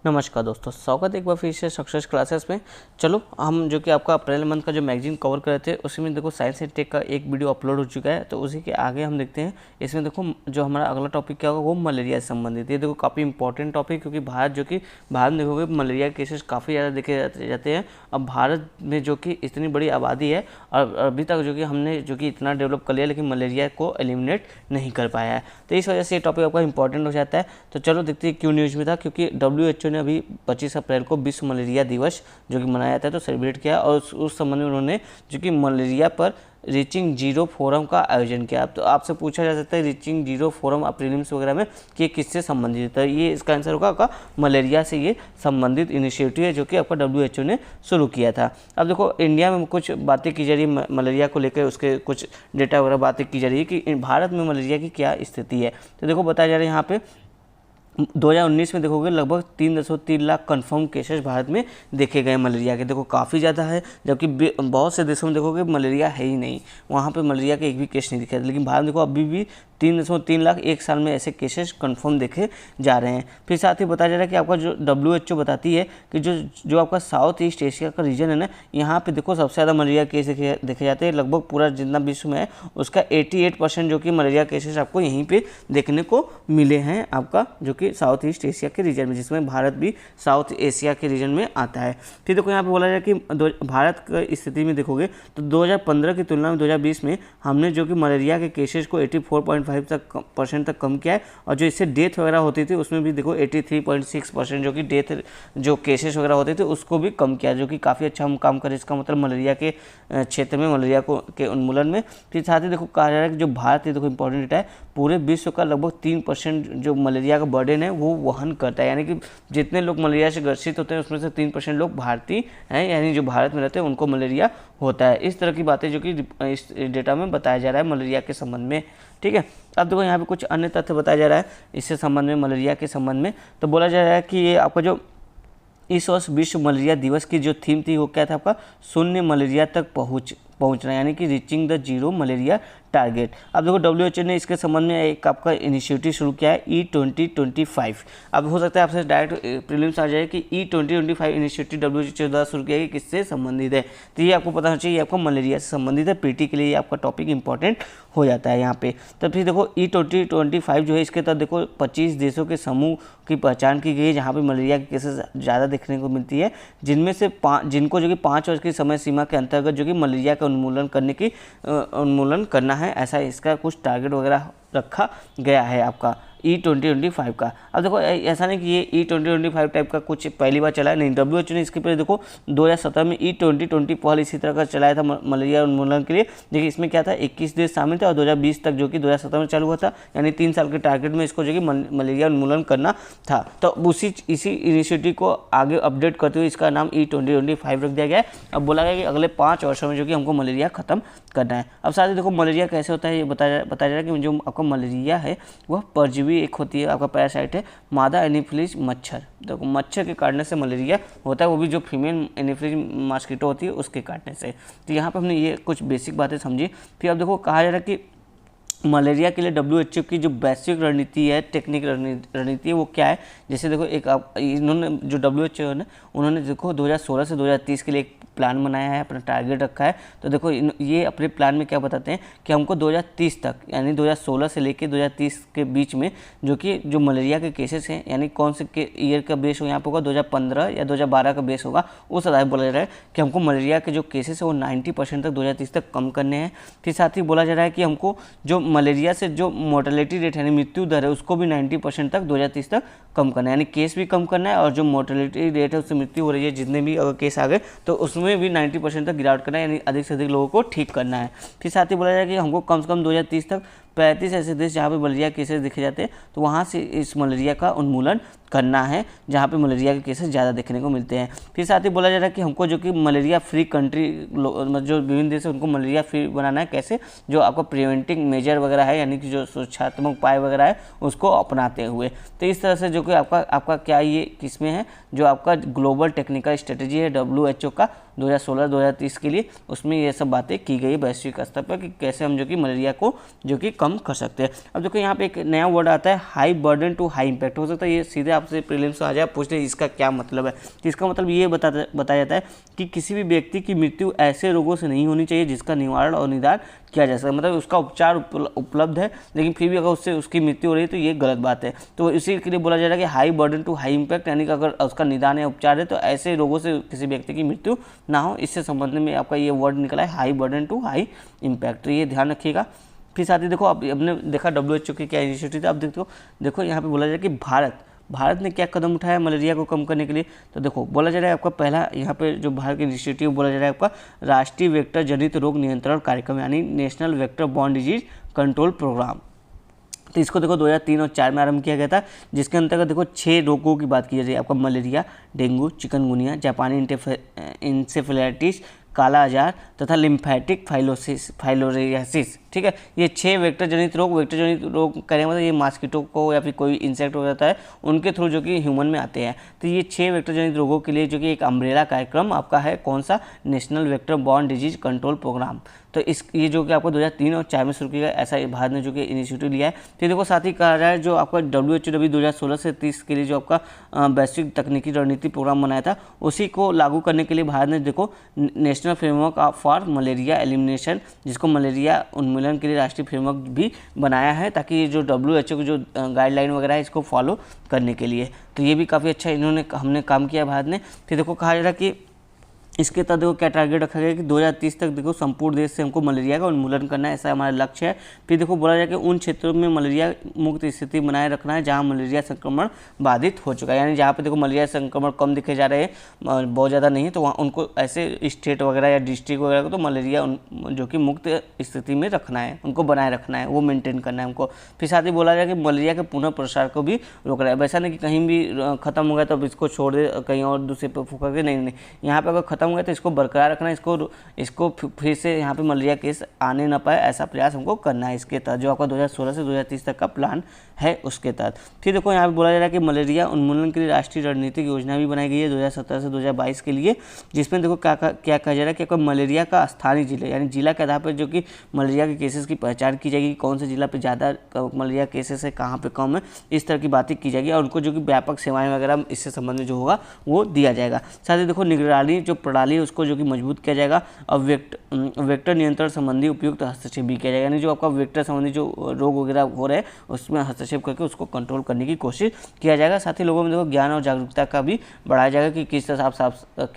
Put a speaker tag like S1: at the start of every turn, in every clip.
S1: नमस्कार दोस्तों, स्वागत है एक बार फिर से सक्सेस क्लासेस में। चलो हम जो कि आपका अप्रैल मंथ का जो मैगजीन कवर कर रहे थे उसी में देखो साइंस एंड टेक का एक वीडियो अपलोड हो चुका है, तो उसी के आगे हम देखते हैं। इसमें देखो जो हमारा अगला टॉपिक क्या होगा वो मलेरिया से संबंधित। ये देखो काफ़ी इंपॉर्टेंट टॉपिक, क्योंकि भारत में देखोगे मलेरिया केसेस काफ़ी ज़्यादा देखे जाते हैं। अब भारत में जो कि इतनी बड़ी आबादी है और अभी तक जो कि हमने जो कि इतना डेवलप कर लिया, लेकिन मलेरिया को एलिमिनेट नहीं कर पाया है। तो इस वजह से ये टॉपिक आपका इंपॉर्टेंट हो जाता है। तो चलो देखते हैं क्यों न्यूज़ में था, क्योंकि WHO ने अभी 25 अप्रैल को विश्व मलेरिया दिवस जो कि मनाया जाता है तो सेलिब्रेट किया, और उस संबंध में उन्होंने जो कि मलेरिया पर रीचिंग जीरो फोरम का आयोजन किया। तो आपसे पूछा जा सकता है रीचिंग जीरो फोरम प्रीलिम्स वगैरह में कि किससे संबंधित है। ये इसका आंसर होगा आपका मलेरिया से ये संबंधित इनिशिएटिव है जो कि आपका WHO ने शुरू किया था। अब देखो इंडिया में कुछ बातें की जा रही है मलेरिया को लेकर, उसके कुछ डेटा वगैरह बातें की जा रही है कि भारत में मलेरिया की क्या स्थिति है। तो देखो बताया जा रहा है यहाँ पे 2019 में देखोगे लगभग 3.3 लाख कन्फर्म केसेस भारत में देखे गए मलेरिया के। देखो काफ़ी ज़्यादा है, जबकि बहुत से देशों में देखोगे मलेरिया है ही नहीं, वहाँ पे मलेरिया के एक भी केस नहीं दिखे। लेकिन भारत में देखो अभी भी 3.3 लाख एक साल में ऐसे केसेस कंफर्म देखे जा रहे हैं। फिर साथ ही बताया जा रहा है कि आपका जो WHO बताती है कि जो आपका साउथ ईस्ट एशिया का रीजन है ना, यहाँ पे देखो सबसे ज़्यादा मलेरिया केस देखे जाते हैं। लगभग पूरा जितना विश्व में है उसका 88% जो कि मलेरिया केसेस आपको यहीं पे देखने को मिले हैं, आपका जो कि साउथ ईस्ट एशिया के रीजन में, जिसमें भारत भी साउथ एशिया के रीजन में आता है। फिर देखो यहाँ पे बोला जाए कि भारत की स्थिति में देखोगे तो 2015 की तुलना में 2020 में हमने जो कि मलेरिया के केसेस को 84.5% तक कम किया है, और जो इससे डेथ वगैरह होती थी उसमें भी देखो 83.6% जो कि डेथ जो केसेस वगैरह होते थे उसको भी कम किया, जो कि काफ़ी अच्छा हम काम करें। इसका मतलब मलेरिया के क्षेत्र में मलेरिया के उन्मूलन में। फिर साथ ही देखो कहा जा रहा है कि जो भारत है, देखो इंपॉर्टेंट डेटा है, पूरे विश्व का लगभग 3% जो मलेरिया का बर्डन है वो वहन करता है। यानी कि जितने लोग मलेरिया से ग्रसित होते हैं उसमें से 3% लोग भारतीय हैं, यानी जो भारत में रहते हैं उनको मलेरिया होता है। इस तरह की बातें जो कि इस डेटा में बताया जा रहा है मलेरिया के संबंध में। ठीक है, अब देखो यहाँ पे कुछ अन्य तथ्य बताया जा रहा है इससे संबंध में, मलेरिया के संबंध में। तो बोला जा रहा है कि ये आपका जो इस वर्ष विश्व मलेरिया दिवस की जो थीम थी वो क्या था आपका, शून्य मलेरिया तक पहुंचना, यानी कि reaching the zero malaria target. अब देखो WHO ने इसके संबंध में एक आपका इनिशिएटिव शुरू किया है E2025। अब हो सकता है आपसे डायरेक्ट प्रीलिम्स आ जाए कि E2025 इनिशिएटिव WHO द्वारा शुरू किया गया, किससे संबंधित है। तो ये आपको पता होना चाहिए, आपको मलेरिया से संबंधित है। पीटी के लिए आपका टॉपिक इंपॉर्टेंट हो जाता है यहाँ पे। तो फिर देखो E2025 जो है, इसके तहत देखो 25 देशों के समूह की पहचान की गई है जहाँ पर मलेरिया के केसेस ज़्यादा देखने को मिलती है, जिनमें से जिनको जो कि 5 वर्ष की समय सीमा के अंतर्गत जो कि मलेरिया का उन्मूलन करना है, ऐसा इसका कुछ टारगेट वगैरह रखा गया है आपका E2025 का। अब देखो ऐसा नहीं कि ये E2025 टाइप का कुछ पहली बार चला है, नहीं। WHO ने इसके पहले देखो 2017 में E2020 पहल इसी तरह का चलाया था मलेरिया उन्मूलन के लिए। देखिए इसमें क्या था, 21 देश शामिल थे, और 2020 तक जो कि 2017 में चालू हुआ था, यानी 3 साल के टारगेट में इसको जो कि मलेरिया उन्मूलन करना था। तो इसी इनिशिएटिव को आगे अपडेट करते हुए इसका नाम E2025 रख दिया गया है। अब बोला गया कि अगले 5 वर्षों में जो कि हमको मलेरिया खत्म करना है। अब साथ ही देखो मलेरिया कैसे होता है ये बताया जा रहा है कि जो आपका मलेरिया है वह परजीवी एक होती है, आपका पैरासाइट है, मादा एनोफिलीज मच्छर। देखो मच्छर के काटने से मलेरिया होता है, वो भी जो फीमेल एनोफिलीज मॉस्किटो होती है उसके काटने से। तो यहाँ पे हमने ये कुछ बेसिक बातें समझी। फिर अब देखो कहा जा रहा है कि मलेरिया के लिए WHO की जो वैश्विक रणनीति है, टेक्निक रणनीति है, वो क्या है। जैसे देखो इन्होंने जो WHO है ना, उन्होंने देखो 2016 से 2030 के लिए एक प्लान बनाया है, अपना टारगेट रखा है। तो देखो ये अपने प्लान में क्या बताते हैं कि हमको 2030 तक, यानी 2016 से लेकर 2030 के बीच में जो मलेरिया के केसेस हैं, यानी कौन से ईयर का बेस हो यहाँ पर होगा, 2015 या 2012 का बेस होगा, उस आधार पर बोला जा रहा है कि हमको मलेरिया के जो केसेस है वो 90% तक 2030 तक कम करने हैं। फिर साथ ही बोला जा रहा है कि हमको जो मलेरिया से जो मोर्टेलिटी रेट यानी मृत्यु दर है उसको भी 90% तक 2030 तक कम करना है, यानी केस भी कम करना है, और जो मोर्टेलिटी रेट है उससे मृत्यु हो रही है जितने भी अगर केस आ गए तो उसमें भी 90% तक गिरावट करना है, यानी अधिक से अधिक लोगों को ठीक करना है। फिर साथ ही बोला जाए कि हमको कम से कम 2030 तक 35 ऐसे देश जहाँ पे मलेरिया केसेस दिखे जाते हैं, तो वहाँ से इस मलेरिया का उन्मूलन करना है जहाँ पे मलेरिया के केसेस ज़्यादा देखने को मिलते हैं। फिर साथ ही बोला जा रहा है कि हमको जो कि मलेरिया फ्री कंट्री जो विभिन्न देश है उनको मलेरिया फ्री बनाना है। कैसे, जो आपका प्रिवेंटिंग मेजर वगैरह है, यानी कि जो सुरक्षात्मक उपाय वगैरह है उसको अपनाते हुए। तो इस तरह से जो कि आपका क्या ये किसमें है, जो आपका ग्लोबल टेक्निकल स्ट्रेटेजी है WHO का 2016-2030 के लिए, उसमें ये सब बातें की गई वैश्विक स्तर पर कि कैसे हम जो कि मलेरिया को जो कि कम कम कर सकते हैं। अब देखो यहाँ पे एक नया वर्ड आता है high burden to high impact. हो सकता है ये सीधे आपसे प्रीलिम्स आ जाए, पूछ ले इसका क्या मतलब है। तो इसका मतलब ये बताया जाता है कि किसी भी व्यक्ति की मृत्यु ऐसे रोगों से नहीं होनी चाहिए जिसका निवारण और निदान किया जा सकता है, मतलब उसका उपचार उपलब्ध है लेकिन फिर भी अगर उससे उसकी मृत्यु हो रही है तो ये गलत बात है। तो इसी के लिए बोला जा रहा है कि high burden to high impact, यानी कि अगर उसका निदान या उपचार है तो ऐसे रोगों से किसी व्यक्ति की मृत्यु ना हो, इससे संबंध में आपका ये वर्ड निकला है high burden to high impact. तो ये ध्यान रखिएगा। फिर साथ ही देखो अब हमने देखा WHO की क्या इनिशिएटिव था। अब देखो यहाँ पे बोला जा रहा है कि भारत ने क्या कदम उठाया मलेरिया को कम करने के लिए। तो देखो बोला जा रहा है आपका पहला यहाँ पे जो भारत की इनिशिएटिव बोला जा रहा है आपका राष्ट्रीय वेक्टर जनित रोग नियंत्रण कार्यक्रम, यानी national vector borne disease control programme. तो इसको देखो 2003 और 2004 में आरंभ किया गया था, जिसके अंतर्गत देखो 6 रोगों की बात की जा रही है आपका मलेरिया, डेंगू, चिकनगुनिया, जापानी इंसेफेलाइटिस, काला आजार तथा लिम्फेटिक फाइलोरियासिस। ठीक है, ये 6 वेक्टर जनित रोग कहने मतलब ये मॉस्किटो को या फिर कोई इंसेक्ट हो जाता है उनके थ्रू जो कि ह्यूमन में आते हैं। तो ये 6 वेक्टर जनित रोगों के लिए जो कि एक अम्ब्रेला कार्यक्रम आपका है, कौन सा, national vector borne disease control programme. तो ये जो कि आपको 2003 और 2004 में शुरू किया गया, ऐसा भारत ने जो कि इनिशिएटिव लिया है। तो देखो साथ ही कहा जा रहा है जो आपका WHO 2016 से 30 के लिए जो आपका वैश्विक तकनीकी रणनीति प्रोग्राम बनाया था, उसी को लागू करने के लिए भारत ने देखो national framework for malaria elimination, जिसको मलेरिया उन्मूलन के लिए राष्ट्रीय फ्रेमवर्क भी बनाया है, ताकि ये जो WHO की जो गाइडलाइन वगैरह है इसको फॉलो करने के लिए। तो ये भी काफ़ी अच्छा हमने काम किया भारत ने। फिर देखो कहा जा रहा है कि इसके तहत देखो क्या टारगेट रखा गया कि 2030 तक देखो संपूर्ण देश से हमको मलेरिया का उन्मूलन करना है, ऐसा हमारा लक्ष्य है। फिर देखो बोला जाए कि उन क्षेत्रों में मलेरिया मुक्त स्थिति बनाए रखना है जहां मलेरिया संक्रमण बाधित हो चुका है, यानी जहां पे देखो मलेरिया संक्रमण कम दिखे जा रहे हैं, बहुत ज़्यादा नहीं है, तो वहाँ उनको ऐसे स्टेट वगैरह या डिस्ट्रिक्ट वगैरह को तो मलेरिया जो कि मुक्त स्थिति में रखना है, उनको बनाए रखना है, वो मेनटेन करना है हमको। फिर साथ ही बोला जाए कि मलेरिया के पुनः प्रसार को भी रोक रहा है। वैसा नहीं कि कहीं भी खत्म हो गया तो अब इसको छोड़ दे कहीं और दूसरे पर फूका के, नहीं, यहाँ पर अगर खत्म हो गया तो इसको बरकरार रखना है, इसको फिर से यहाँ पे मलेरिया केस आने ना पाए, ऐसा प्रयास हमको करना है इसके तहत, जो आपका 2016 से 2030 तक का प्लान है उसके तहत। फिर देखो यहाँ पे बोला जा रहा है कि मलेरिया उन्मूलन के लिए राष्ट्रीय रणनीतिक योजना भी बनाई गई है 2017 से 2022 के लिए, जिसमें देखो क्या कहा जा रहा है कि आपका मलेरिया का स्थानीय जिले, यानी जिला के आधार पर जो कि मलेरिया के केसेस की पहचान की जाएगी, कौन से जिला पे ज़्यादा मलेरिया केसेस है, कहाँ पे कम है, इस तरह की बातें की जाएगी और उनको जो कि व्यापक सेवाएं वगैरह इससे संबंधित जो होगा वो दिया जाएगा। साथ ही देखो निगरानी जो प्रणाली है उसको जो कि मजबूत किया जाएगा और वेक्टर नियंत्रण संबंधी उपयुक्त हस्तक्षेप भी किया जाएगा, यानी जो आपका वेक्टर संबंधी जो रोग वगैरह हो रहे हैं उसमें हस्तक्षेप करके उसको कंट्रोल करने की कोशिश किया जाएगा। साथ ही लोगों में देखो ज्ञान और जागरूकता का भी बढ़ाया जाएगा कि किस तरह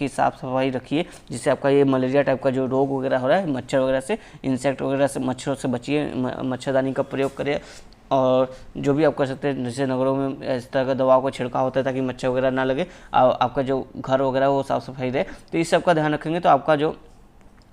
S1: साफ सफाई रखिए, जिससे आपका ये मलेरिया टाइप का जो रोग वगैरह हो रहा है मच्छर वगैरह से, इंसेक्ट वगैरह से, मच्छरों से बचिए, मच्छरदानी का प्रयोग करिए और जो भी आप कर सकते हैं, जैसे नगरों में इस तरह का दवाओं का छिड़काव होता है ताकि मच्छर वगैरह ना लगे, आपका जो घर वगैरह वो साफ़ सफाई रहे। तो इस सब का ध्यान रखेंगे तो आपका जो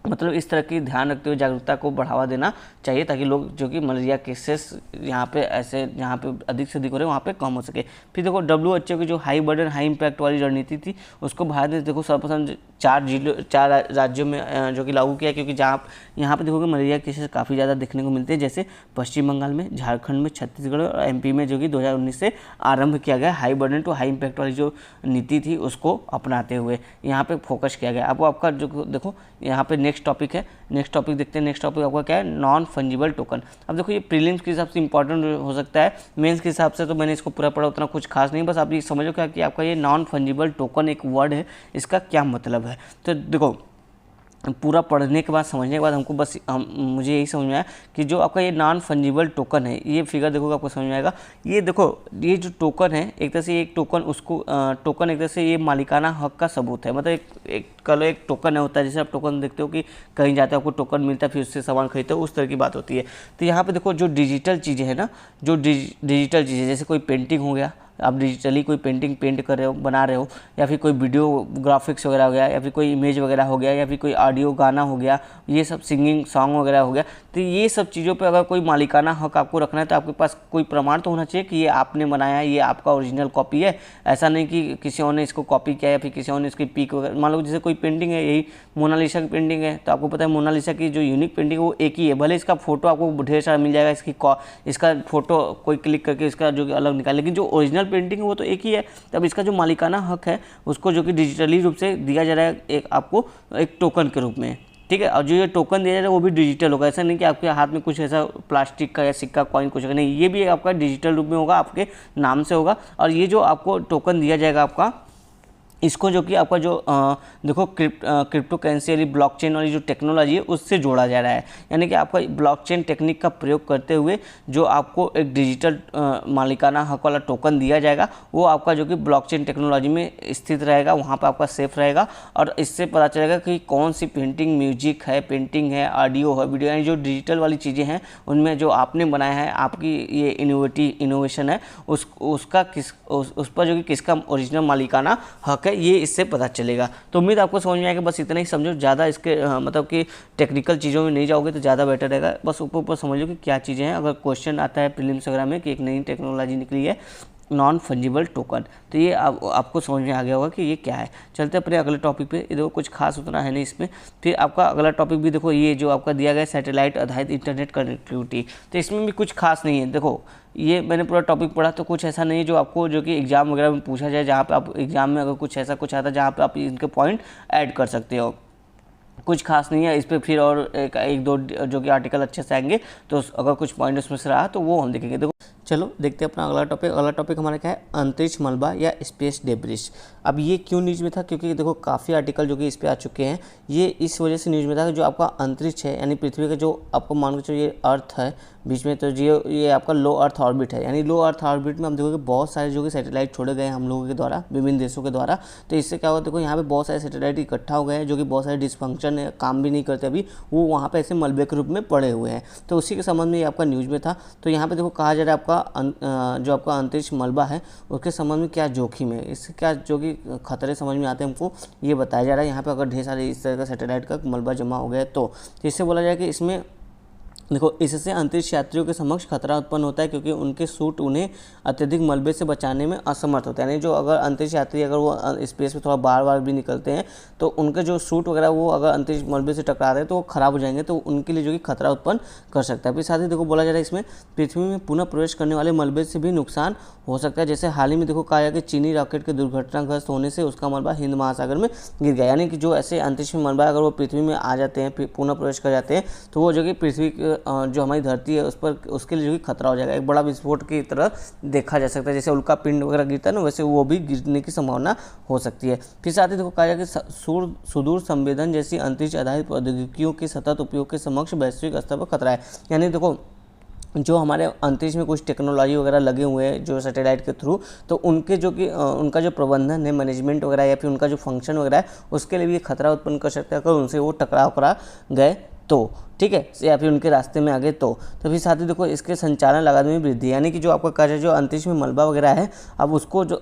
S1: मतलब इस तरह की ध्यान रखते हुए जागरूकता को बढ़ावा देना चाहिए ताकि लोग जो कि मलेरिया केसेस यहाँ पे ऐसे जहाँ पे अधिक से अधिक हो रहे हैं वहाँ पे कम हो सके। फिर देखो WHO की जो हाई बर्डन हाई इम्पैक्ट वाली रणनीति थी उसको भारत ने देखो सर्वप्रथम 4 राज्यों में जो कि लागू किया, क्योंकि यहाँ पे देखोगे मलेरिया केसेस काफ़ी ज़्यादा देखने को मिलते हैं, जैसे पश्चिम बंगाल में, झारखंड में, छत्तीसगढ़ और MP में जो कि 2019 से आरंभ किया गया high burden to high impact वाली जो नीति थी उसको अपनाते हुए यहाँ पे फोकस किया गया। अब आपका जो देखो यहाँ पे नेक्स्ट टॉपिक है, नेक्स्ट टॉपिक देखते हैं। नेक्स्ट टॉपिक आपका क्या है, नॉन फंजिबल टोकन। अब देखो ये प्रीलिम्स के हिसाब से इंपॉर्टेंट हो सकता है, मेंस के हिसाब से तो मैंने इसको पूरा पढ़ा, उतना कुछ खास नहीं, बस आप ये समझो क्या कि आपका ये नॉन फंजिबल टोकन एक वर्ड है, इसका क्या मतलब है। तो देखो पूरा पढ़ने के बाद समझने के बाद हमको बस मुझे यही समझ में आया कि जो आपका ये नॉन फंजिबल टोकन है, ये फिगर देखोगे आपको समझ में आएगा। ये देखो ये जो टोकन है एक तरह से एक टोकन उसको टोकन एक तरह से ये मालिकाना हक का सबूत है, मतलब एक टोकन होता है, जैसे आप टोकन देखते हो कि कहीं जाते हो आपको टोकन मिलता है फिर उससे सामान खरीदते हो, उस तरह की बात होती है। तो यहाँ पर देखो जो डिजिटल चीज़ें हैं ना, जो डिजिटल चीज़ें जैसे कोई पेंटिंग हो गया, आप डिजिटली कोई पेंटिंग पेंट कर रहे हो, बना रहे हो, या फिर कोई वीडियो ग्राफिक्स वगैरह हो गया, या फिर कोई इमेज वगैरह हो गया, या फिर कोई ऑडियो गाना हो गया, ये सब सिंगिंग सॉन्ग वगैरह हो गया। तो ये सब चीज़ों पे अगर कोई मालिकाना हक आपको रखना है तो आपके पास कोई प्रमाण तो होना चाहिए कि ये आपने बनाया है, ये आपका ओरिजिनल कॉपी है। ऐसा नहीं कि किसी और ने इसको कॉपी किया या फिर किसी और ने इसकी पिक वगैरह, मान लो जैसे कोई पेंटिंग है, यही मोनालिसा की पेंटिंग है, तो आपको पता है मोनालिसा की जो यूनिक पेंटिंग है वो एक ही है, भले इसका फोटो आपको ढेर सारा मिल जाएगा, इसका फोटो कोई क्लिक करके इसका जो अलग निकाल, लेकिन जो ओरिजिनल पेंटिंग है वो तो एक ही है। तब इसका जो मालिकाना हक है उसको जो कि डिजिटली रूप से दिया जा रहा है एक आपको एक टोकन के रूप में। ठीक है। और जो ये टोकन दिया जाएगा वो भी डिजिटल होगा, ऐसा नहीं कि आपके हाथ में कुछ ऐसा प्लास्टिक का या सिक्का कॉइन कुछ नहीं, ये भी आपका डिजिटल रूप में होगा, आपके नाम से होगा। और ये जो आपको टोकन दिया जाएगा आपका, इसको जो कि आपका जो देखो क्रिप्टो करेंसी वाली ब्लॉकचेन वाली जो टेक्नोलॉजी है उससे जोड़ा जा रहा है। यानी कि आपका ब्लॉकचेन टेक्निक का प्रयोग करते हुए जो आपको एक डिजिटल मालिकाना हक वाला टोकन दिया जाएगा, वो आपका जो कि ब्लॉकचेन टेक्नोलॉजी में स्थित रहेगा, वहाँ पर आपका सेफ रहेगा। और इससे पता चलेगा कि कौन सी पेंटिंग, म्यूजिक है, पेंटिंग है, ऑडियो है, वीडियो, यानी जो डिजिटल वाली चीज़ें हैं उनमें जो आपने बनाया है, आपकी ये इनोवेशन है, उसका उस पर जो कि किसका ओरिजिनल मालिकाना हक, ये इससे पता चलेगा। तो उम्मीद आपको समझ में आएगा, बस इतना ही समझो, ज़्यादा इसके मतलब कि टेक्निकल चीज़ों में नहीं जाओगे तो ज़्यादा बेटर रहेगा। बस ऊपर समझ लो कि क्या चीज़ें हैं। अगर क्वेश्चन आता है प्रीलिम्स वगैरह में कि एक नई टेक्नोलॉजी निकली है नॉन फंजिबल टोकन, तो ये आपको समझ में आ गया होगा कि ये क्या है। चलते अपने अगले टॉपिक पे। देखो कुछ खास उतना है नहीं इसमें। फिर आपका अगला टॉपिक भी देखो, ये जो आपका दिया गया सैटेलाइट आधारित इंटरनेट कनेक्टिविटी, तो इसमें भी कुछ खास नहीं है। देखो ये मैंने पूरा टॉपिक पढ़ा, तो कुछ ऐसा नहीं है जो आपको जो कि एग्जाम वगैरह में पूछा जाए, जहाँ पे आप एग्जाम में अगर कुछ ऐसा कुछ आता है जहाँ पे आप इनके पॉइंट ऐड कर सकते हो, कुछ खास नहीं है इस पर। फिर और एक दो जो कि आर्टिकल अच्छे से आएंगे, तो अगर कुछ पॉइंट उसमें से रहा तो वो हम देखेंगे। देखो चलो देखते हैं अपना अगला टॉपिक। अगला टॉपिक हमारा क्या है, अंतरिक्ष मलबा या स्पेस डेब्रिस। अब ये क्यों न्यूज़ में था, क्योंकि देखो काफ़ी आर्टिकल जो कि इस पे आ चुके हैं। ये इस वजह से न्यूज़ में था कि जो आपका अंतरिक्ष है, यानी पृथ्वी का जो आपको मान के चलो ये अर्थ है बीच में, तो ये आपका लो अर्थ ऑर्बिट है। यानी लो अर्थ ऑर्बिट में हम देखोगे बहुत सारे जो कि सैटेलाइट छोड़े गए हैं हम लोगों के द्वारा, विभिन्न देशों के द्वारा। तो इससे क्या हुआ, देखो यहाँ पे बहुत सारे सैटेलाइट इकट्ठा हो गए हैं जो कि बहुत सारे डिसफंक्शन है, काम भी नहीं करते अभी, वो वहाँ पे ऐसे मलबे के रूप में पड़े हुए हैं। तो उसी के संबंध में ये आपका न्यूज़ में था। तो यहाँ पे देखो कहा जा रहा है आपका जो आपका अंतरिक्ष मलबा है उसके संबंध में क्या जोखिम है, इससे क्या जो कि खतरे समझ में आते हैं हमको, ये बताया जा रहा है। यहाँ पे अगर ढेर सारे इस तरह का सैटेलाइट का मलबा जमा हो गया तो इससे बोला जाए कि इसमें देखो इससे अंतरिक्ष यात्रियों के समक्ष खतरा उत्पन्न होता है, क्योंकि उनके सूट उन्हें अत्यधिक मलबे से बचाने में असमर्थ होते हैं। यानी जो अगर अंतरिक्ष यात्री अगर वो स्पेस में थोड़ा बार बार भी निकलते हैं तो उनके जो सूट वगैरह वो अगर अंतरिक्ष मलबे से टकरा रहे हैं तो वो खराब हो जाएंगे, तो उनके लिए जो कि खतरा उत्पन्न कर सकता है। फिर साथ ही देखो बोला जा रहा है इसमें पृथ्वी में पुनः प्रवेश करने वाले मलबे से भी नुकसान हो सकता है। जैसे हाल ही में देखो कहा गया कि चीनी रॉकेट के दुर्घटनाग्रस्त होने से उसका मलबा हिंद महासागर में गिर गया। यानी कि जो ऐसे अंतरिक्ष में मलबा अगर वो पृथ्वी में आ जाते हैं, पुनः प्रवेश कर जाते हैं, तो वो जो कि पृथ्वी जो हमारी धरती है उस पर उसके लिए जो कि खतरा हो जाएगा, एक बड़ा विस्फोट की तरह देखा जा सकता है। जैसे उल्का पिंड वगैरह गिरता है ना, वैसे वो भी गिरने की संभावना हो सकती है। फिर साथ ही देखो कहा जाए कि सुदूर संवेदन जैसी अंतरिक्ष आधारित प्रौद्योगिकियों के सतत उपयोग के समक्ष वैश्विक स्तर पर खतरा है। यानी देखो जो हमारे अंतरिक्ष में कुछ टेक्नोलॉजी वगैरह लगे हुए हैं जो सैटेलाइट के थ्रू, तो उनके जो कि उनका जो प्रबंधन है, मैनेजमेंट वगैरह या फिर उनका जो फंक्शन वगैरह है, उसके लिए भी खतरा उत्पन्न कर सकता है अगर उनसे वो टकरा गए तो, ठीक है, या फिर उनके रास्ते में आ गए तो फिर साथ ही देखो इसके संचालन लागत में वृद्धि। यानी कि जो आपका कार्य जो अंतरिक्ष में मलबा वगैरह है, अब उसको जो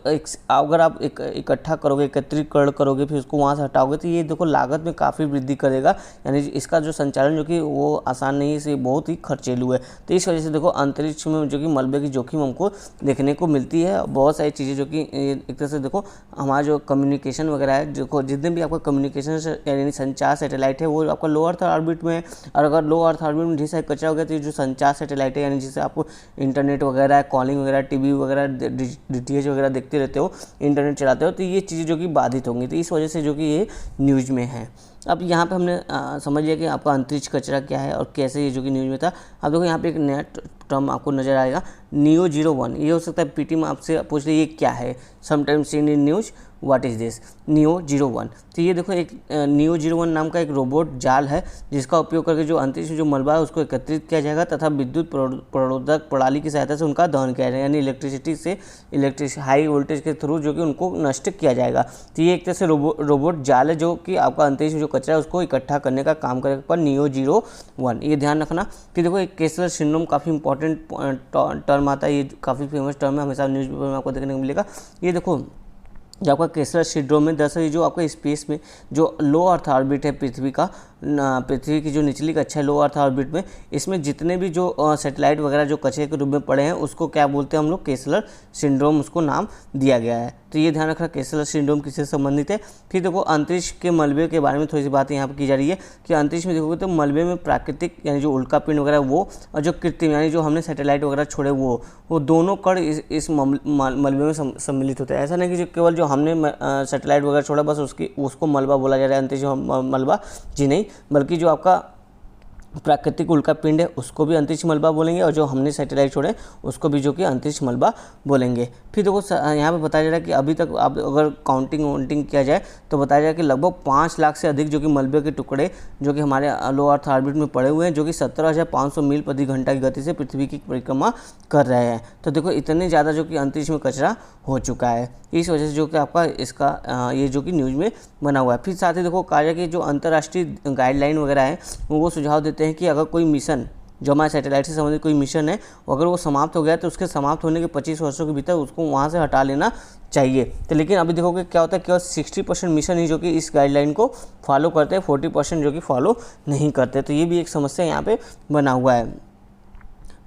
S1: अगर आप इकट्ठा करोगे, एकत्रीकरण करोगे, फिर उसको वहाँ से हटाओगे, तो ये देखो लागत में काफ़ी वृद्धि करेगा। यानी इसका जो संचालन जो कि वो आसान नहीं है, इसे बहुत ही खर्चेलू है। तो इस वजह से देखो अंतरिक्ष में जो कि मलबे की जोखिम हमको देखने को मिलती है। बहुत सारी चीज़ें जो कि एक तरह से देखो हमारा जो कम्युनिकेशन वगैरह है, देखो जितने भी आपका कम्युनिकेशन यानी संचार सैटेलाइट है वो आपका लो अर्थ ऑर्बिट में है। और अगर लो अर्थ ऑर्बिट में ढेर सारा कचरा हो गया तो जो संचार सैटेलाइट है, यानी जिससे आपको इंटरनेट वगैरह, कॉलिंग वगैरह, टीवी वगैरह, डीटीएच वगैरह देखते रहते हो, इंटरनेट चलाते हो, तो ये चीज़ें जो कि बाधित होंगी। तो इस वजह से जो कि ये न्यूज़ में है। अब यहाँ पे हमने समझ लिया कि आपका अंतरिक्ष कचरा क्या है और कैसे ये जो कि न्यूज़ में था। अब देखो यहाँ पे एक नया टर्म आपको नज़र आएगा, नियो 01। ये हो सकता है पीटी में आपसे पूछ रही ये क्या है, sometimes in news what is this, neo 01। तो ये देखो एक नियो 01 नाम का एक रोबोट जाल है जिसका उपयोग करके जो अंतरिक्ष में जो मलबा है उसको एकत्रित किया जाएगा तथा विद्युत प्ररोधक प्रणाली की सहायता से उनका दहन किया जाएगा, यानी इलेक्ट्रिसिटी हाई वोल्टेज के थ्रू जो कि उनको नष्ट किया जाएगा। तो ये एक तरह से रोबोट जाल है जो कि आपका अंतरिक्ष में जो कचरा है उसको इकट्ठा करने का काम करेगा पर नियो 01। ये ध्यान रखना कि देखो एक केसलर सिंड्रोम काफ़ी इंपॉर्टेंट टर्म आता है, ये काफ़ी फेमस टर्म है, हमेशा न्यूज़पेपर में आपको देखने को मिलेगा। ये देखो जो आपका केसलर सिंड्रोम में दरअसल जो आपका स्पेस में जो लो अर्थ ऑर्बिट है पृथ्वी की जो निचली कक्षा है लो अर्थ ऑर्बिट में, इसमें जितने भी जो सैटेलाइट वगैरह जो कचरे के रूप में पड़े हैं उसको क्या बोलते हैं हम लोग, केसलर सिंड्रोम उसको नाम दिया गया है। तो ये ध्यान रखना केसलर सिंड्रोम किससे संबंधित है। फिर देखो अंतरिक्ष के मलबे के बारे में थोड़ी सी बात यहाँ पर की जा रही है कि अंतरिक्ष में देखोगे तो मलबे में प्राकृतिक यानी जो उल्का पिंड वगैरह वो, और जो कृत्रिम यानी जो हमने सैटेलाइट वगैरह छोड़े वो दोनों कण इस मलबे में सम्मिलित होते हैं। ऐसा नहीं कि जो केवल जो हमने सैटेलाइट वगैरह छोड़ा बस उसको मलबा बोला जा रहा है, अंतरिक्ष मलबा, जी नहीं, बल्कि जो आपका प्राकृतिक उल्कापिंड है उसको भी अंतरिक्ष मलबा बोलेंगे, और जो हमने सैटेलाइट छोड़े उसको भी जो कि अंतरिक्ष मलबा बोलेंगे। फिर देखो यहाँ पे बताया जा रहा है कि अभी तक आप अगर काउंटिंग किया जाए तो बताया जाए कि लगभग 5 लाख से अधिक जो कि मलबे के टुकड़े जो कि हमारे लो अर्थ ऑर्बिट में पड़े हुए हैं, जो कि 17,500 मील प्रति घंटा की गति से पृथ्वी की परिक्रमा कर रहे हैं। तो देखो इतने ज़्यादा जो कि अंतरिक्ष में कचरा हो चुका है, इस वजह से जो कि आपका इसका ये जो कि न्यूज़ में बना हुआ है। फिर साथ ही देखो कार्य की जो अंतर्राष्ट्रीय गाइडलाइन वगैरह है वो सुझाव देते हैं कि अगर कोई मिशन जो हमारे सैटेलाइट से संबंधित कोई मिशन है अगर वो समाप्त हो गया तो उसके समाप्त होने के 25 वर्षों के भीतर उसको वहाँ से हटा लेना चाहिए। तो लेकिन अभी देखोगे क्या होता है, केवल 60% मिशन ही जो कि इस गाइडलाइन को फॉलो करते हैं, 40% जो कि फॉलो नहीं करते। तो ये भी एक समस्या यहाँ पे बना हुआ है।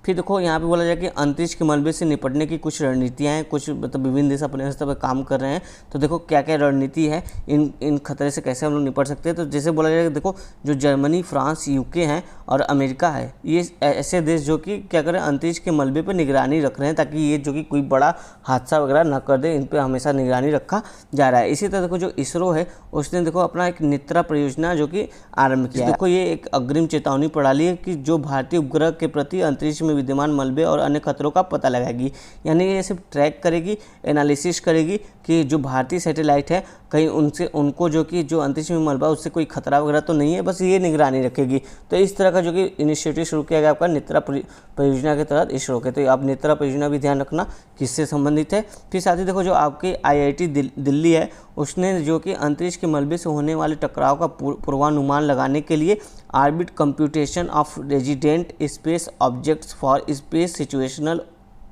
S1: फिर देखो यहाँ पे बोला जाए कि अंतरिक्ष के मलबे से निपटने की कुछ रणनीतियाँ हैं, कुछ मतलब विभिन्न देश अपने स्तर पर काम कर रहे हैं। तो देखो क्या क्या रणनीति है, इन खतरे से कैसे हम लोग निपट सकते हैं। तो जैसे बोला जाए कि देखो जो जर्मनी, फ्रांस, यूके हैं और अमेरिका है, ये ऐसे देश जो कि क्या करें अंतरिक्ष के मलबे पर निगरानी रख रहे हैं ताकि ये जो कि कोई बड़ा हादसा वगैरह ना कर दे, इन पर हमेशा निगरानी रखा जा रहा है। इसी तरह देखो जो इसरो है उसने देखो अपना एक नेत्रा परियोजना जो कि आरंभ किया है। देखो ये एक अग्रिम चेतावनी प्रणाली है कि जो भारतीय उपग्रह के प्रति अंतरिक्ष में विद्यमान मलबे और अन्य खतरों का पता लगाएगी। यानी ये सिर्फ ट्रैक करेगी, एनालिसिस करेगी कि जो भारतीय सैटेलाइट है कहीं उनको जो कि जो अंतरिक्ष में मलबा उससे कोई खतरा वगैरह तो नहीं है, बस ये निगरानी रखेगी। तो इस तरह का जो कि इनिशिएटिव शुरू किया गया आपका नेत्रा परियोजना के तहत इसरो के। तो आप नेत्रा परियोजना भी ध्यान रखना किससे संबंधित है। फिर साथ ही देखो जो आपके IIT दिल्ली है उसने जो कि अंतरिक्ष के मलबे से होने वाले टकराव का पूर्वानुमान लगाने के लिए orbit computation of resident space objects for space situational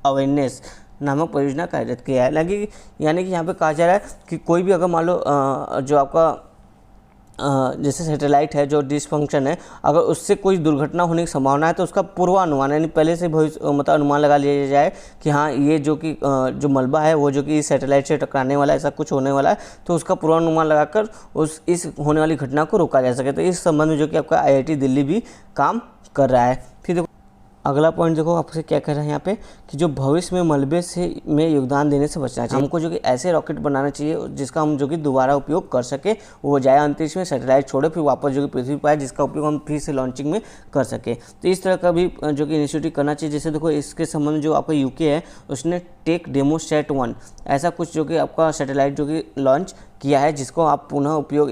S1: awareness नामक परियोजना कार्यरत किया है। यानी कि यहाँ पे कहा जा रहा है कि कोई भी अगर मान लो जो आपका जैसे सैटेलाइट है जो डिसफंक्शन है, अगर उससे कोई दुर्घटना होने की संभावना है तो उसका पूर्वानुमान यानी पहले से मतलब अनुमान लगा लिया जाए कि हाँ ये जो कि जो मलबा है वो जो कि इस सैटेलाइट से टकराने वाला है, ऐसा कुछ होने वाला है, तो उसका पूर्वानुमान लगाकर इस होने वाली घटना को रोका जा सके। तो इस संबंध में जो कि आपका IIT दिल्ली भी काम कर रहा है। फिर देखो अगला पॉइंट देखो आपसे क्या कह रहे हैं यहाँ पे कि जो भविष्य में मलबे में योगदान देने से बचना चाहिए। हमको जो कि ऐसे रॉकेट बनाना चाहिए जिसका हम जो कि दोबारा उपयोग कर सके, वो जाए अंतरिक्ष में, सैटेलाइट छोड़े फिर वापस जो कि पृथ्वी पर आए, जिसका उपयोग हम फिर से लॉन्चिंग में कर सके। तो इस तरह का भी जो कि इनिशिएटिव करना चाहिए। जैसे देखो इसके संबंध में जो आपका यूके है उसने टेक डेमोसैट 1 ऐसा कुछ जो कि आपका सैटेलाइट जो कि लॉन्च किया है, जिसको आप पुनः उपयोग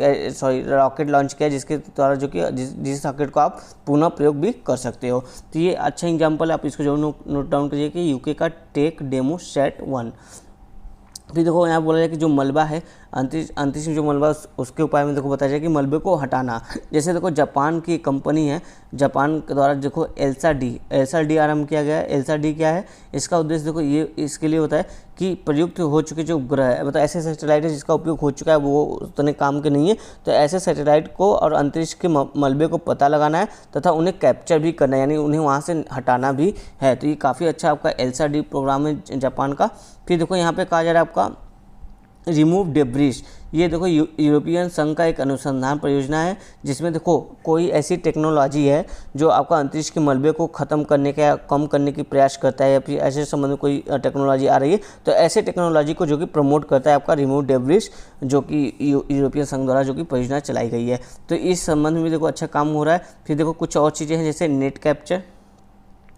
S1: रॉकेट लॉन्च किया है जिसके द्वारा जो कि जिस रॉकेट को आप पुनः प्रयोग भी कर सकते हो। तो ये अच्छा एग्जांपल आप इसको जरूर नोट डाउन करिए कि यूके का टेक डेमोसैट 1। फिर देखो यहाँ बोला जाए कि जो मलबा है अंतरिक्ष में जो मलबा उसके उपाय में देखो बताया जाए कि मलबे को हटाना। जैसे देखो जापान की कंपनी है, जापान के द्वारा देखो एल्सा डी आरंभ किया गया है। एल्सा डी क्या है, इसका उद्देश्य देखो ये इसके लिए होता है कि प्रयुक्त हो चुके जो उपग्रह है, मतलब ऐसे सैटेलाइट है जिसका उपयोग हो चुका है वो उतने काम के नहीं है, तो ऐसे सैटेलाइट को और अंतरिक्ष के मलबे को पता लगाना है तथा उन्हें कैप्चर भी करना है, यानी उन्हें वहाँ से हटाना भी है। तो ये काफ़ी अच्छा आपका एल्सा डी प्रोग्राम है जापान का। फिर देखो यहाँ पे कहा जा रहा है आपका रिमूव डेब्रिस। ये देखो यूरोपियन संघ का एक अनुसंधान परियोजना है जिसमें देखो कोई ऐसी टेक्नोलॉजी है जो आपका अंतरिक्ष के मलबे को ख़त्म करने का या कम करने की प्रयास करता है, या फिर ऐसे संबंध में कोई टेक्नोलॉजी आ रही है तो ऐसे टेक्नोलॉजी को जो कि प्रमोट करता है आपका रिमूव डेब्रिस, जो कि यूरोपियन संघ द्वारा जो कि परियोजना चलाई गई है। तो इस संबंध में देखो अच्छा काम हो रहा है। फिर देखो कुछ और चीज़ें हैं जैसे नेट कैप्चर,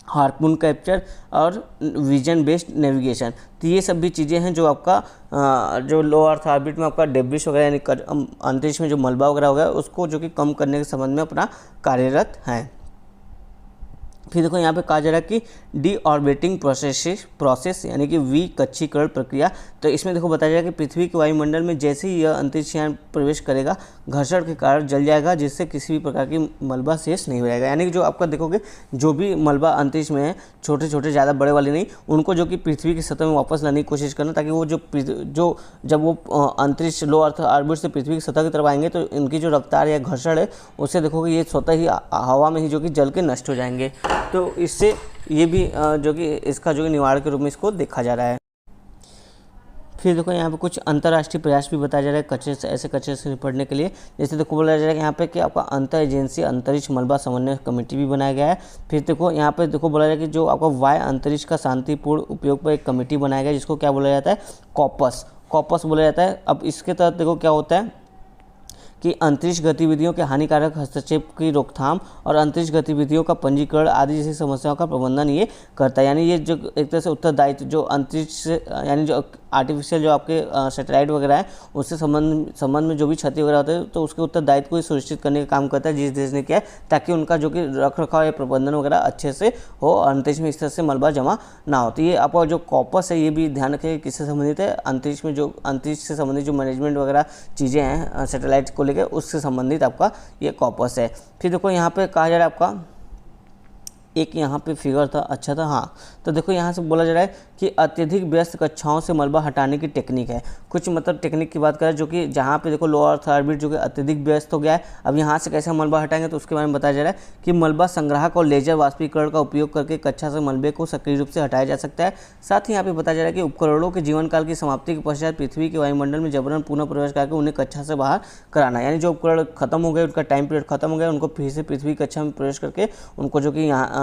S1: हार्पून कैप्चर और विजन बेस्ड नेविगेशन। तो ये सब भी चीज़ें हैं जो आपका जो लो अर्थ ऑर्बिट में आपका डेब्रिस वगैरह यानी अंतरिक्ष में जो मलबा वगैरह हो गया उसको जो कि कम करने के संबंध में अपना कार्यरत है। फिर देखो यहाँ पे कहा जा रहा है कि डी ऑर्बिटिंग प्रोसेस यानी कि विकक्षीकरण प्रक्रिया। तो इसमें देखो बताया जाएगा कि पृथ्वी के वायुमंडल में जैसे ही यह अंतरिक्ष यान प्रवेश करेगा घर्षण के कारण जल जाएगा, जिससे किसी भी प्रकार की मलबा शेष नहीं हो जाएगा। यानी कि जो आपका देखोगे जो भी मलबा अंतरिक्ष में है, छोटे छोटे ज़्यादा बड़े वाले नहीं, उनको जो कि पृथ्वी की सतह में वापस लाने की कोशिश करना, ताकि वो जब वो अंतरिक्ष लो अर्थ ऑर्बिट से पृथ्वी की सतह की तरफ आएंगे तो इनकी जो रफ्तार या घर्षण है उससे देखोगे ये स्वतः ही हवा में ही जो कि जल के नष्ट हो जाएंगे। तो इससे ये भी जो कि इसका जो कि निवारण के रूप में इसको देखा जा रहा है। फिर देखो यहाँ पे कुछ अंतर्राष्ट्रीय प्रयास भी बताया जा रहा है कचरे से, ऐसे कचरे से निपटने के लिए। जैसे देखो बोला जा रहा है कि यहाँ पे कि आपका अंतर एजेंसी अंतरिक्ष मलबा समन्वय कमेटी भी बनाया गया है। फिर देखो यहाँ पे देखो बोला जा रहा है कि जो आपका वायु अंतरिक्ष का शांतिपूर्ण उपयोग पर एक कमेटी बनाया गया है जिसको क्या बोला जाता है, कॉपस बोला जाता है। अब इसके तहत देखो क्या होता है कि अंतरिक्ष गतिविधियों के हानिकारक हस्तक्षेप की रोकथाम और अंतरिक्ष गतिविधियों का पंजीकरण आदि जैसी समस्याओं का प्रबंधन ये करता है। यानी ये जो एक तरह से उत्तरदायित्व जो अंतरिक्ष से यानी जो आर्टिफिशियल जो आपके सैटेलाइट वगैरह है उससे संबंध में जो भी क्षति वगैरह होते हैं तो उसके उत्तरदायित्व को ही सुनिश्चित करने का काम करता है जिस देश ने किया है, ताकि उनका जो कि रख रखाव या प्रबंधन वगैरह अच्छे से हो, अंतरिक्ष में इस तरह से मलबा जमा ना हो। तो ये आपका जो कॉपस है ये भी ध्यान रखें किससे संबंधित है, अंतरिक्ष में जो अंतरिक्ष से संबंधित जो मैनेजमेंट वगैरह चीज़ें हैं सैटेलाइट को लेकर उससे संबंधित आपका ये कॉपस है। फिर देखो यहाँ पे कहा जा रहा है आपका एक यहाँ पे फिगर था, अच्छा था, हाँ। तो देखो यहाँ से बोला जा रहा है कि अत्यधिक व्यस्त कक्षाओं से मलबा हटाने की टेक्निक है। कुछ मतलब टेक्निक की बात करें जो कि जहाँ पे देखो लो अर्थ ऑर्बिट जो कि अत्यधिक व्यस्त हो गया है, अब यहाँ से कैसे मलबा हटाएंगे तो उसके बारे में बताया जा रहा है कि मलबा संग्राहक और लेजर वाष्पीकरण का उपयोग करके कक्षा से मलबे को सक्रिय रूप से हटाया जा सकता है। साथ ही यहाँ पे बताया जा रहा है कि उपकरणों के जीवन काल की समाप्ति के पश्चात पृथ्वी के वायुमंडल में जबरन पुनः प्रवेश करके उन्हें कक्षा से बाहर कराना, यानी जो उपकरण खत्म हो गए, उनका टाइम पीरियड खत्म हो गया, उनको फिर से पृथ्वी कक्षा में प्रवेश करके उनको जो कि यहाँ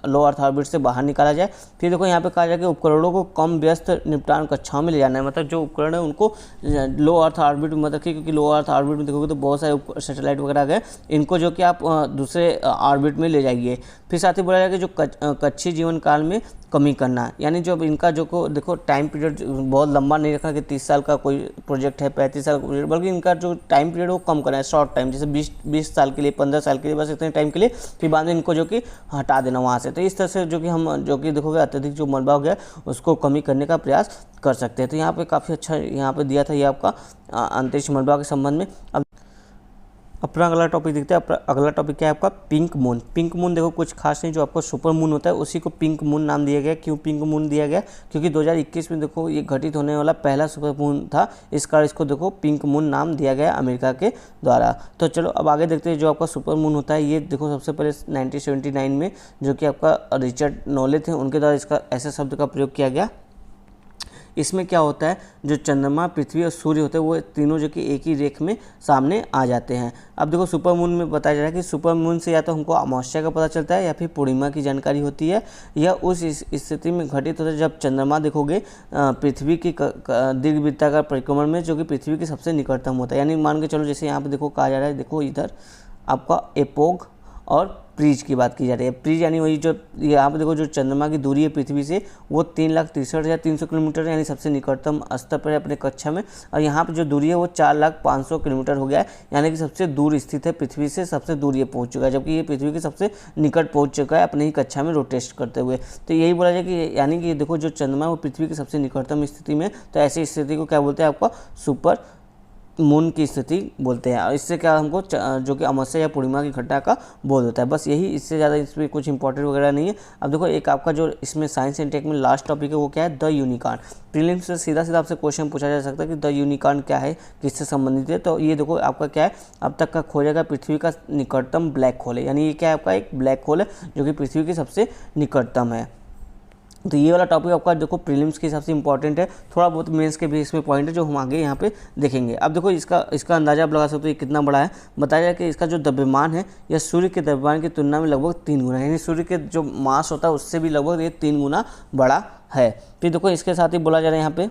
S1: लो अर्थ ऑर्बिट से बाहर निकाला जाए। फिर देखो यहाँ पे कहा जाए कि उपकरणों को कम व्यस्त निपटान कक्षाओं में ले जाना है, मतलब जो उपकरण है उनको लो अर्थ ऑर्बिट में मत रखिए, क्योंकि लो अर्थ ऑर्बिट में देखोगे तो बहुत सारे सैटेलाइट वगैरह आ गए, इनको जो कि आप दूसरे ऑर्बिट में ले जाइए। फिर साथ ही बोला जाए कि जो कक्षीय जीवन काल में कमी करना, यानी जो इनका जो को देखो टाइम पीरियड बहुत लंबा नहीं रखना कि 30 साल का कोई प्रोजेक्ट है, 35 साल का प्रोजेक्ट, बल्कि इनका जो टाइम पीरियड वो कम करना है, शॉर्ट टाइम, जैसे 20 साल के लिए, 15 साल के लिए, बस इतने टाइम के लिए, फिर बाद में इनको जो कि हटा देना वहाँ से। तो इस तरह से जो कि हम जो कि देखोगे अत्यधिक जो मलबा हो गया उसको कमी करने का प्रयास कर सकते हैं। तो यहाँ पे काफ़ी अच्छा यहाँ पे दिया था ये आपका अंतरिक्ष मलबा के संबंध में। अब अपना अगला टॉपिक देखते हैं। अगला टॉपिक क्या है आपका, पिंक मून। पिंक मून देखो कुछ खास नहीं, जो आपका सुपर मून होता है उसी को पिंक मून नाम दिया गया। क्यों पिंक मून दिया गया, क्योंकि 2021 में देखो ये घटित होने वाला पहला सुपर मून था, इस कारण इसको देखो पिंक मून नाम दिया गया अमेरिका के द्वारा। तो चलो अब आगे देखते हैं। जो आपका सुपर मून होता है ये देखो सबसे पहले 1979 में जो कि आपका रिचर्ड नॉले थे उनके द्वारा इसका ऐसे शब्द का प्रयोग किया गया। इसमें क्या होता है, जो चंद्रमा, पृथ्वी और सूर्य होते हैं वो तीनों जो कि एक ही रेख में सामने आ जाते हैं। अब देखो सुपर मून में बताया जा रहा है कि सुपर मून से या तो हमको अमावस्या का पता चलता है या फिर पूर्णिमा की जानकारी होती है, या उस स्थिति में घटित होता है जब चंद्रमा देखोगे पृथ्वी की दीर्घवृत्ताकार परिक्रमण में जो कि पृथ्वी के सबसे निकटतम होता है। यानी मान के चलो जैसे यहाँ पर देखो कहा जा रहा है, देखो इधर आपका एपोग और प्रीज की बात की जा रही है। प्रीज यानी वही जो यहाँ पे देखो जो चंद्रमा की दूरी है पृथ्वी से वो 3,63,300 किलोमीटर यानी सबसे निकटतम स्तर पर है अपने कक्षा में, और यहाँ पे जो दूरी है वो 4,05,000 किलोमीटर हो गया है, यानी कि सबसे दूर स्थित है पृथ्वी से, सबसे दूर ये पहुँच चुका है, जबकि ये पृथ्वी के सबसे निकट पहुँच चुका है अपने ही कक्षा में रोटेट करते हुए। तो यही बोला जाए कि यानी कि देखो जो चंद्रमा वो पृथ्वी की सबसे निकटतम स्थिति में, तो ऐसी स्थिति को क्या बोलते हैं आपका सुपर मून की स्थिति बोलते हैं। और इससे क्या हमको जो कि अमावस्या या पूर्णिमा की घटना का बोध होता है, बस यही, इससे ज़्यादा इसमें कुछ इंपॉर्टेंट वगैरह नहीं है। अब देखो एक आपका जो इसमें साइंस एंड टेक में लास्ट टॉपिक है वो क्या है, द यूनिकॉर्न। प्रीलिम्स से सीधा सीधा आपसे क्वेश्चन पूछा जा सकता है कि द यूनिकॉर्न क्या है, किससे संबंधित है। तो ये देखो आपका क्या है, अब तक का खोजा गया पृथ्वी का निकटतम ब्लैक होल है, यानी ये क्या है आपका एक ब्लैक होल है जो कि पृथ्वी के सबसे निकटतम है। तो ये वाला टॉपिक आपका देखो प्रीलिम्स के हिसाब से इंपॉर्टेंट है, थोड़ा बहुत मेंस के भी इसमें पॉइंट है जो हम आगे यहाँ पे देखेंगे। अब देखो इसका अंदाजा आप लगा सकते हो ये कितना बड़ा है। बताया जाए कि इसका जो द्रव्यमान है यह सूर्य के द्रव्यमान की तुलना में लगभग 3 गुना, यानी सूर्य के जो मास होता है उससे भी लगभग ये 3 गुना बड़ा है। फिर देखो इसके साथ ही बोला जा रहा है यहाँ पे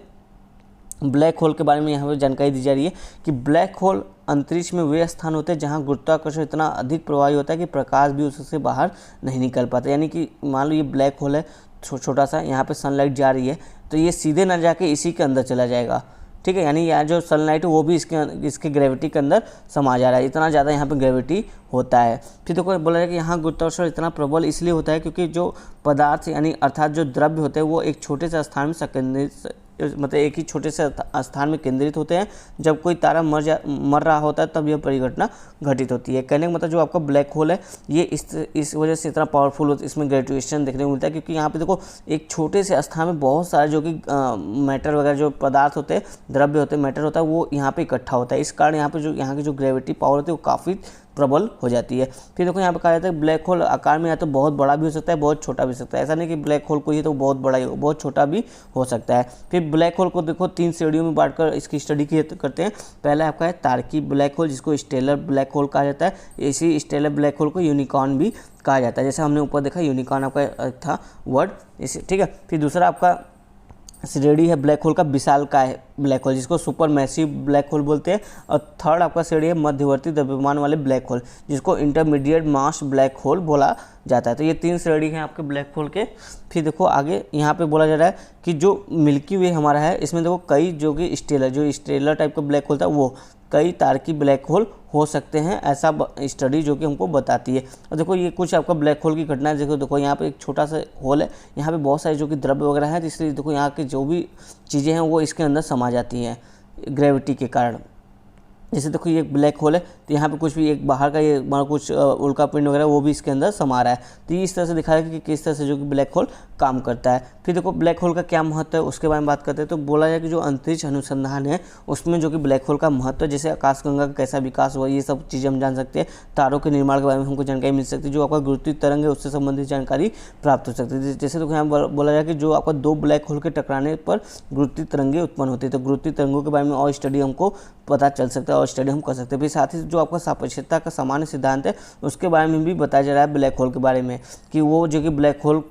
S1: ब्लैक होल के बारे में यहाँ पे जानकारी दी जा रही है कि ब्लैक होल अंतरिक्ष में वे स्थान होते हैं जहाँ गुरुत्वाकर्षण इतना अधिक प्रभावी होता है कि प्रकाश भी उससे बाहर नहीं निकल पाता। यानी कि मान लो ये ब्लैक होल है छोटा सा, यहाँ पे सनलाइट जा रही है तो ये सीधे ना जाके इसी के अंदर चला जाएगा, ठीक है। यानी यहाँ जो सनलाइट है वो भी इसके ग्रेविटी के अंदर समा जा रहा है, इतना ज़्यादा यहाँ पे ग्रेविटी होता है। फिर देखो बोला जाए कि यहाँ गुरुत्वाकर्षण इतना प्रबल इसलिए होता है क्योंकि जो पदार्थ यानी अर्थात जो द्रव्य होते हैं वो एक छोटे से स्थान में संकेंद्रित, मतलब एक ही छोटे से स्थान में केंद्रित होते हैं। जब कोई तारा मर रहा होता है तब यह परिघटना घटित होती है। कहने का मतलब जो आपका ब्लैक होल है ये इस वजह से इतना पावरफुल होता है, इसमें ग्रेजुएशन देखने को मिलता है क्योंकि यहाँ पे देखो एक छोटे से स्थान में बहुत सारे जो कि मैटर वगैरह जो पदार्थ होते हैं, द्रव्य होते हैं, मैटर होता है वो यहाँ पे इकट्ठा होता है। इस कारण यहाँ पे जो यहाँ की जो ग्रेविटी पावर होती है वो काफ़ी प्रबल हो जाती है। फिर देखो यहाँ पे कहा जाता है ब्लैक होल आकार में या तो बहुत बड़ा भी हो सकता है, बहुत छोटा भी हो सकता है। ऐसा नहीं कि ब्लैक होल कोई है तो बहुत बड़ा ही हो, बहुत छोटा भी हो सकता है। फिर ब्लैक होल को देखो 3 श्रेणियों में बांटकर इसकी स्टडी करते हैं। पहला आपका है तारकी ब्लैक होल जिसको स्टेलर ब्लैक होल कहा जाता है। इसी स्टेलर ब्लैक होल को यूनिकॉर्न भी कहा जाता है, जैसे हमने ऊपर देखा यूनिकॉर्न आपका था वर्ड इसे, ठीक है। फिर दूसरा आपका श्रेणी है ब्लैक होल का विशालकाय ब्लैक होल, जिसको सुपर मैसिव ब्लैक होल बोलते हैं। और थर्ड आपका श्रेणी है मध्यवर्ती द्रव्यमान वाले ब्लैक होल, जिसको इंटरमीडिएट मास ब्लैक होल बोला जाता है। तो ये 3 श्रेणी हैं आपके ब्लैक होल के। फिर देखो आगे यहाँ पे बोला जा रहा है कि जो मिल्की वे हमारा है, इसमें देखो कई जो कि स्टेलर टाइप का ब्लैक होल था, वो कई तारकी ब्लैक होल हो सकते हैं, ऐसा स्टडी जो कि हमको बताती है। और देखो ये कुछ आपका ब्लैक होल की घटना है। देखो यहाँ पे एक छोटा सा होल है, यहाँ पे बहुत सारे जो कि द्रव्य वगैरह है, इसलिए देखो यहाँ की जो भी चीज़ें हैं वो इसके अंदर समा जाती हैं ग्रेविटी के कारण। जैसे देखो ये एक ब्लैक होल है, तो यहाँ पे कुछ भी एक बाहर का ये कुछ उल्का पिंड वगैरह वो भी इसके अंदर समा रहा है। तो ये इस तरह से दिखाया कि किस तरह से जो कि ब्लैक होल काम करता है। फिर देखो ब्लैक होल का क्या महत्व है उसके बारे में बात करते हैं। तो बोला जाए कि जो अंतरिक्ष अनुसंधान है उसमें जो कि ब्लैक होल का महत्व, जैसे आकाशगंगा का कैसा विकास हुआ, ये सब चीज़ें हम जान सकते हैं। तारों के निर्माण के बारे में हमको जानकारी मिल सकती है। जो आपका गुरुत्वीय तरंग है उससे संबंधित जानकारी प्राप्त हो सकती है। जैसे तो यहाँ बोला जाए कि जो आपका 2 ब्लैक होल के टकराने पर गुरुत्वीय तरंगें उत्पन्न होती है। तो गुरुत्वीय तरंगों के बारे में और स्टडी हमको पता चल सकता है और स्टडी हम कर सकते हैं। फिर साथ ही जो आपका सापेक्षता का सामान्य सिद्धांत है उसके बारे में भी बताया जा रहा है ब्लैक होल के बारे में, कि वो जो कि ब्लैक होल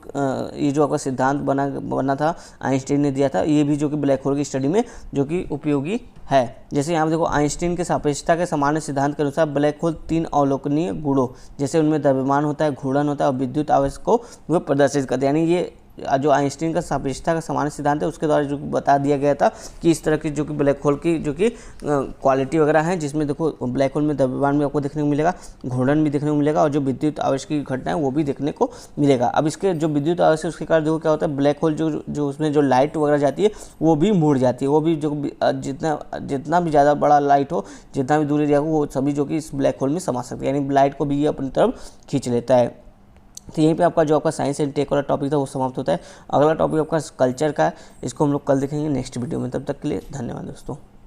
S1: ये जो आपका सिद्धांत बना था आइंस्टीन ने दिया था, ये भी जो कि ब्लैक होल की स्टडी में जो कि उपयोगी है। जैसे यहाँ देखो आइंस्टीन के सापेक्षता के सामान्य सिद्धांत के अनुसार ब्लैक होल 3 अवलोकनीय गुणों, जैसे उनमें द्रव्यमान होता है, घूर्णन होता है और विद्युत आवेश को वो प्रदर्शित करते हैं। यानी ये जो आइंस्टीन का सापेक्षता का सामान्य सिद्धांत है उसके द्वारा जो बता दिया गया था कि इस तरह की जो कि ब्लैक होल की जो कि क्वालिटी वगैरह है, जिसमें देखो ब्लैक होल में द्रव्यमान भी आपको देखने को मिलेगा, घूर्णन भी देखने को मिलेगा और जो विद्युत आवेश की घटना है वो भी देखने को मिलेगा। अब इसके जो विद्युत आवेश है उसके कारण देखो क्या होता है, ब्लैक होल जो उसमें जो लाइट वगैरह जाती है वो भी मुड़ जाती है। वो भी जो जितना भी ज़्यादा बड़ा लाइट हो, जितना भी दूरी जाएगा, वो सभी जो कि इस ब्लैक होल में समा सकते हैं। यानी लाइट को भी ये अपनी तरफ खींच लेता है। तो यहीं पे आपका जो आपका साइंस एंड टेक वाला टॉपिक था वो समाप्त होता है। अगला टॉपिक आपका कल्चर का है, इसको हम लोग कल देखेंगे नेक्स्ट वीडियो में। तब तक के लिए धन्यवाद दोस्तों।